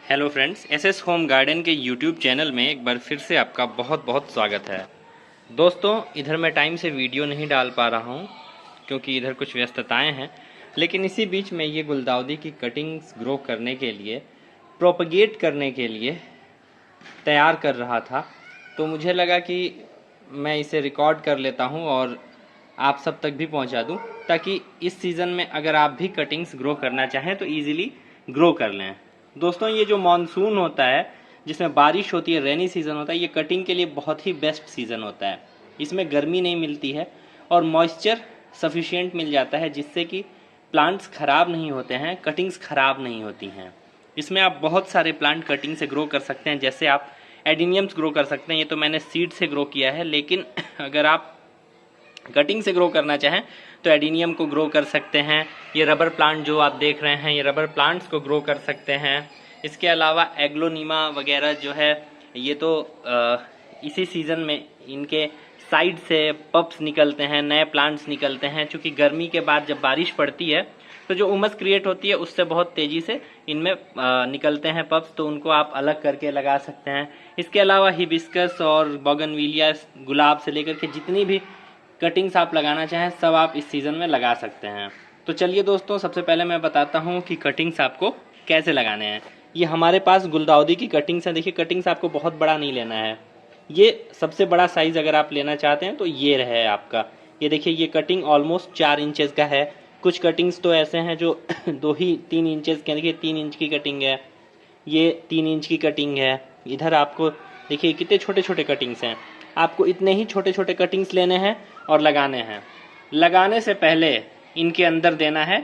Hello friends, SS home garden के YouTube channel में एक बार फिर से आपका बहुत बहुत स्वागत है। दोस्तों, इधर मैं टाइम से वीडियो नहीं डाल पा रहा हूँ क्योंकि इधर कुछ व्यस्तताएं हैं, लेकिन इसी बीच में ये गुलदाउदी की कटिंग्स ग्रो करने के लिए, प्रोपगेट करने के लिए तैयार कर रहा था। तो मुझे लगा कि मैं इसे रिकॉर्ड कर लेता हूँ और आप सब तक भी पहुँचा दूँ, ताकि इस सीज़न में अगर आप भी कटिंग्स ग्रो करना चाहें तो ईज़िली ग्रो कर लें। दोस्तों, ये जो मानसून होता है जिसमें बारिश होती है, रेनी सीज़न होता है, ये कटिंग के लिए बहुत ही बेस्ट सीज़न होता है। इसमें गर्मी नहीं मिलती है और मॉइस्चर सफिशिएंट मिल जाता है, जिससे कि प्लांट्स ख़राब नहीं होते हैं, कटिंग्स ख़राब नहीं होती हैं। इसमें आप बहुत सारे प्लांट कटिंग से ग्रो कर सकते हैं। जैसे आप एडिनियम्स ग्रो कर सकते हैं, ये तो मैंने सीड से ग्रो किया है, लेकिन अगर आप कटिंग से ग्रो करना चाहें तो एडिनियम को ग्रो कर सकते हैं। ये रबर प्लांट जो आप देख रहे हैं, ये रबर प्लांट्स को ग्रो कर सकते हैं। इसके अलावा एग्लोनीमा वगैरह जो है, ये तो इसी सीज़न में इनके साइड से पप्स निकलते हैं, नए प्लांट्स निकलते हैं। चूँकि गर्मी के बाद जब बारिश पड़ती है तो जो उमस क्रिएट होती है उससे बहुत तेज़ी से इनमें निकलते हैं पप्स, तो उनको आप अलग करके लगा सकते हैं। इसके अलावा हिबिस्कस और बोगनविलिया, गुलाब से लेकर के जितनी भी कटिंग्स आप लगाना चाहें सब आप इस सीज़न में लगा सकते हैं। तो चलिए दोस्तों, सबसे पहले मैं बताता हूं कि कटिंग्स आपको कैसे लगाने हैं। ये हमारे पास गुलदाउदी की कटिंग्स हैं। देखिए, कटिंग्स आपको बहुत बड़ा नहीं लेना है। ये सबसे बड़ा साइज़ अगर आप लेना चाहते हैं तो ये रहे आपका। ये देखिए, ये कटिंग ऑलमोस्ट 4 इंचेस का है। कुछ कटिंग्स तो ऐसे हैं जो 2 ही 3 इंचेस के। देखिए, 3 इंच की कटिंग है, ये 3 इंच की कटिंग है। इधर आपको देखिए कितने छोटे छोटे कटिंग्स हैं। आपको इतने ही छोटे छोटे कटिंग्स लेने हैं और लगाने हैं। लगाने से पहले इनके अंदर देना है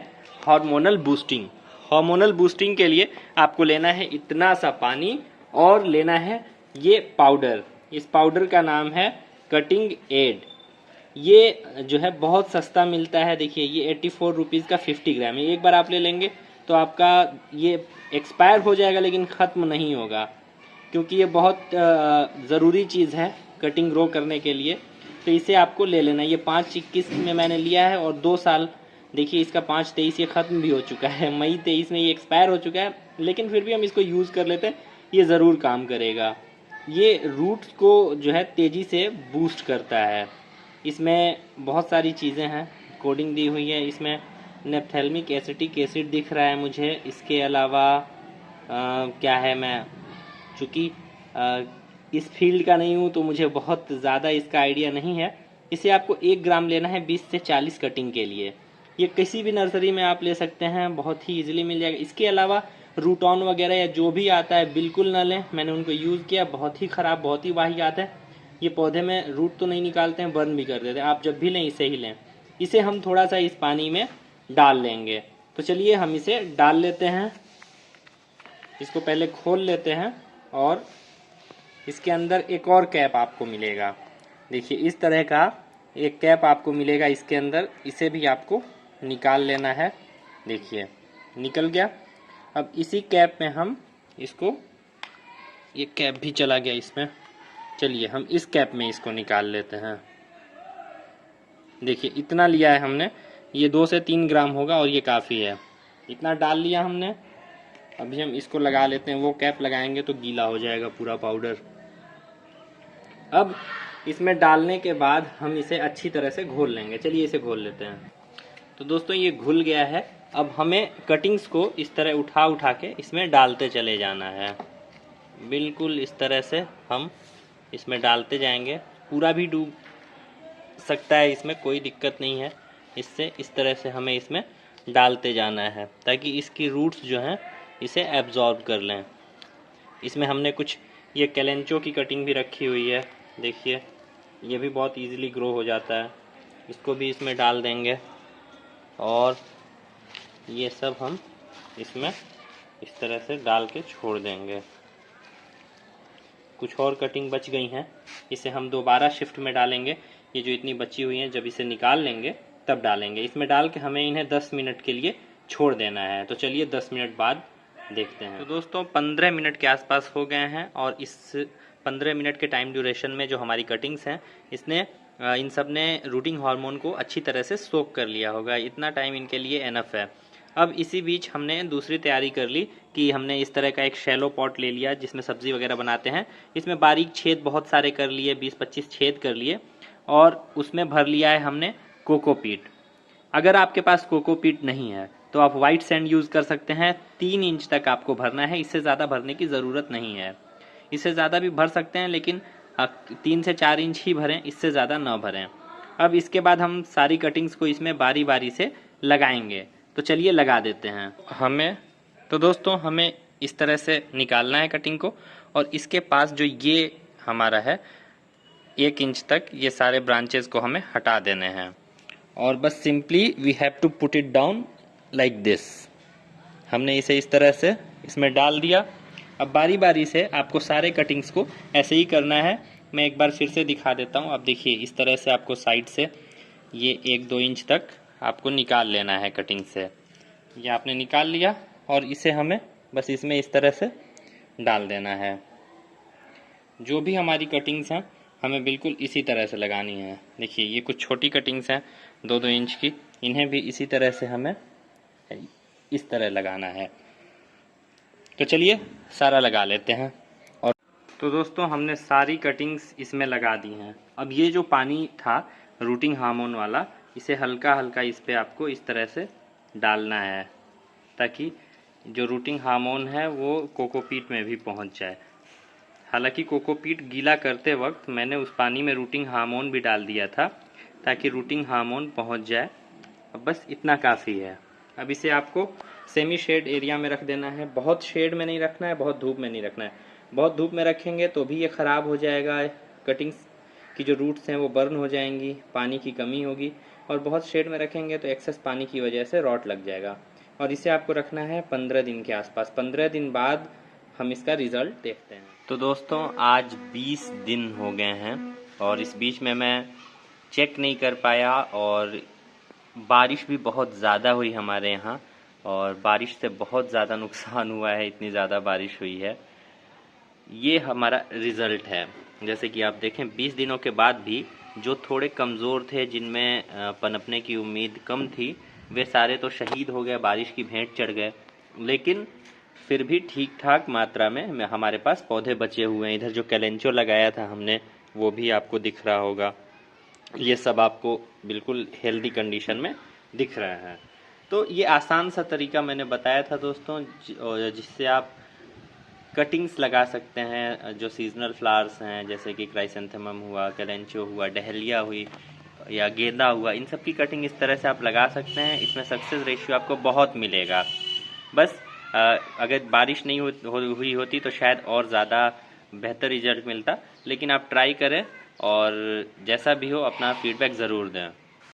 हार्मोनल बूस्टिंग। हार्मोनल बूस्टिंग के लिए आपको लेना है इतना सा पानी और लेना है ये पाउडर। इस पाउडर का नाम है कटिंग एड। ये जो है बहुत सस्ता मिलता है। देखिए, ये 84 रुपीज़ का 50 ग्राम है। एक बार आप ले लेंगे तो आपका ये एक्सपायर हो जाएगा, लेकिन ख़त्म नहीं होगा, क्योंकि ये बहुत ज़रूरी चीज़ है कटिंग ग्रो करने के लिए। तो इसे आपको ले लेना। ये 5-21 में मैंने लिया है और 2 साल, देखिए इसका 5-23 ये ख़त्म भी हो चुका है। मई 23 में ये एक्सपायर हो चुका है, लेकिन फिर भी हम इसको यूज़ कर लेते हैं। ये ज़रूर काम करेगा। ये रूट्स को जो है तेज़ी से बूस्ट करता है। इसमें बहुत सारी चीज़ें हैं, कोडिंग दी हुई है। इसमें नेप्थेल्मिक एसिटिक एसिड दिख रहा है मुझे। इसके अलावा क्या है, मैं चूँकि इस फील्ड का नहीं हूँ तो मुझे बहुत ज़्यादा इसका आइडिया नहीं है। इसे आपको 1 ग्राम लेना है 20 से 40 कटिंग के लिए। ये किसी भी नर्सरी में आप ले सकते हैं, बहुत ही इजीली मिल जाएगा। इसके अलावा रूटॉन वगैरह या जो भी आता है बिल्कुल ना लें। मैंने उनको यूज़ किया, बहुत ही ख़राब, बहुत ही वाहियात है। ये पौधे में रूट तो नहीं निकालते हैं, बर्न भी कर देते हैं। आप जब भी लें इसे ही लें। इसे हम थोड़ा सा इस पानी में डाल लेंगे। तो चलिए हम इसे डाल लेते हैं। इसको पहले खोल लेते हैं और इसके अंदर एक और कैप आपको मिलेगा। देखिए, इस तरह का एक कैप आपको मिलेगा इसके अंदर। इसे भी आपको निकाल लेना है। देखिए, निकल गया। अब इसी कैप में हम इसको, ये कैप भी चला गया इसमें। चलिए हम इस कैप में इसको निकाल लेते हैं। देखिए, इतना लिया है हमने, ये 2 से 3 ग्राम होगा और ये काफ़ी है। इतना डाल लिया हमने। अभी हम इसको लगा लेते हैं। वो कैप लगाएंगे तो गीला हो जाएगा पूरा पाउडर। अब इसमें डालने के बाद हम इसे अच्छी तरह से घोल लेंगे। चलिए इसे घोल लेते हैं। तो दोस्तों, ये घुल गया है। अब हमें कटिंग्स को इस तरह उठा उठा के इसमें डालते चले जाना है। बिल्कुल इस तरह से हम इसमें डालते जाएंगे। पूरा भी डूब सकता है, इसमें कोई दिक्कत नहीं है। इससे इस तरह से हमें इसमें डालते जाना है ताकि इसकी रूट्स जो हैं इसे एब्जॉर्ब कर लें। इसमें हमने कुछ ये कैलेंचो की कटिंग भी रखी हुई है। देखिए, ये भी बहुत इजीली ग्रो हो जाता है। इसको भी इसमें डाल देंगे और ये सब हम इसमें इस तरह से डाल के छोड़ देंगे। कुछ और कटिंग बच गई हैं, इसे हम दोबारा शिफ्ट में डालेंगे। ये जो इतनी बची हुई हैं, जब इसे निकाल लेंगे तब डालेंगे। इसमें डाल के हमें इन्हें 10 मिनट के लिए छोड़ देना है। तो चलिए 10 मिनट बाद देखते हैं। तो दोस्तों, 15 मिनट के आसपास हो गए हैं और इस 15 मिनट के टाइम ड्यूरेशन में जो हमारी कटिंग्स हैं, इसने इन सब ने रूटिंग हार्मोन को अच्छी तरह से सोक कर लिया होगा। इतना टाइम इनके लिए एनफ है। अब इसी बीच हमने दूसरी तैयारी कर ली कि हमने इस तरह का एक शैलो पॉट ले लिया जिसमें सब्जी वगैरह बनाते हैं। इसमें बारीक छेद बहुत सारे कर लिए, 20-25 छेद कर लिए, और उसमें भर लिया है हमने कोकोपीट। अगर आपके पास कोकोपीट नहीं है तो आप वाइट सैंड यूज़ कर सकते हैं। 3 इंच तक आपको भरना है, इससे ज़्यादा भरने की ज़रूरत नहीं है। इससे ज़्यादा भी भर सकते हैं, लेकिन 3 से 4 इंच ही भरें, इससे ज़्यादा ना भरें। अब इसके बाद हम सारी कटिंग्स को इसमें बारी बारी से लगाएंगे। तो चलिए लगा देते हैं। तो दोस्तों हमें इस तरह से निकालना है कटिंग को, और इसके पास जो ये हमारा है 1 इंच तक, ये सारे ब्रांचेस को हमें हटा देने हैं। और बस simply we have to put it down like this. हमने इसे इस तरह से इसमें डाल दिया। अब बारी बारी से आपको सारे कटिंग्स को ऐसे ही करना है। मैं एक बार फिर से दिखा देता हूँ। अब देखिए इस तरह से आपको साइड से ये 1-2 इंच तक आपको निकाल लेना है कटिंग से। ये आपने निकाल लिया और इसे हमें बस इसमें इस तरह से डाल देना है। जो भी हमारी कटिंग्स हैं हमें बिल्कुल इसी तरह से लगानी है। देखिए ये कुछ छोटी कटिंग्स हैं 2-2 इंच की, इन्हें भी इसी तरह से हमें इस तरह लगाना है। तो चलिए सारा लगा लेते हैं। और तो दोस्तों हमने सारी कटिंग्स इसमें लगा दी हैं। अब ये जो पानी था रूटिंग हार्मोन वाला, इसे हल्का हल्का इस पे आपको इस तरह से डालना है, ताकि जो रूटिंग हार्मोन है वो कोकोपीट में भी पहुंच जाए। हालांकि कोकोपीट गीला करते वक्त मैंने उस पानी में रूटिंग हार्मोन भी डाल दिया था, ताकि रूटिंग हार्मोन पहुंच जाए। अब बस इतना काफ़ी है। अब इसे आपको सेमी शेड एरिया में रख देना है। बहुत शेड में नहीं रखना है, बहुत धूप में नहीं रखना है। बहुत धूप में रखेंगे तो भी ये ख़राब हो जाएगा, कटिंग्स की जो रूट्स हैं वो बर्न हो जाएंगी, पानी की कमी होगी। और बहुत शेड में रखेंगे तो एक्सेस पानी की वजह से रॉट लग जाएगा। और इसे आपको रखना है 15 दिन के आसपास। 15 दिन बाद हम इसका रिज़ल्ट देखते हैं। तो दोस्तों आज 20 दिन हो गए हैं, और इस बीच में मैं चेक नहीं कर पाया, और बारिश भी बहुत ज़्यादा हुई हमारे यहाँ, और बारिश से बहुत ज़्यादा नुकसान हुआ है। इतनी ज़्यादा बारिश हुई है। ये हमारा रिज़ल्ट है। जैसे कि आप देखें 20 दिनों के बाद भी जो थोड़े कमज़ोर थे, जिनमें पनपने की उम्मीद कम थी, वे सारे तो शहीद हो गए, बारिश की भेंट चढ़ गए। लेकिन फिर भी ठीक ठाक मात्रा में हमारे पास पौधे बचे हुए हैं। इधर जो कैलेंचो लगाया था हमने वो भी आपको दिख रहा होगा। ये सब आपको बिल्कुल हेल्दी कंडीशन में दिख रहा है। तो ये आसान सा तरीका मैंने बताया था दोस्तों, जिससे आप कटिंग्स लगा सकते हैं। जो सीजनल फ्लावर्स हैं जैसे कि क्राइसेंथेमम हुआ, कैलेंचो हुआ, डहेलिया हुई या गेंदा हुआ, इन सब की कटिंग इस तरह से आप लगा सकते हैं। इसमें सक्सेस रेशियो आपको बहुत मिलेगा। बस अगर बारिश नहीं हुई होती तो शायद और ज़्यादा बेहतर रिजल्ट मिलता। लेकिन आप ट्राई करें, और जैसा भी हो अपना फीडबैक ज़रूर दें।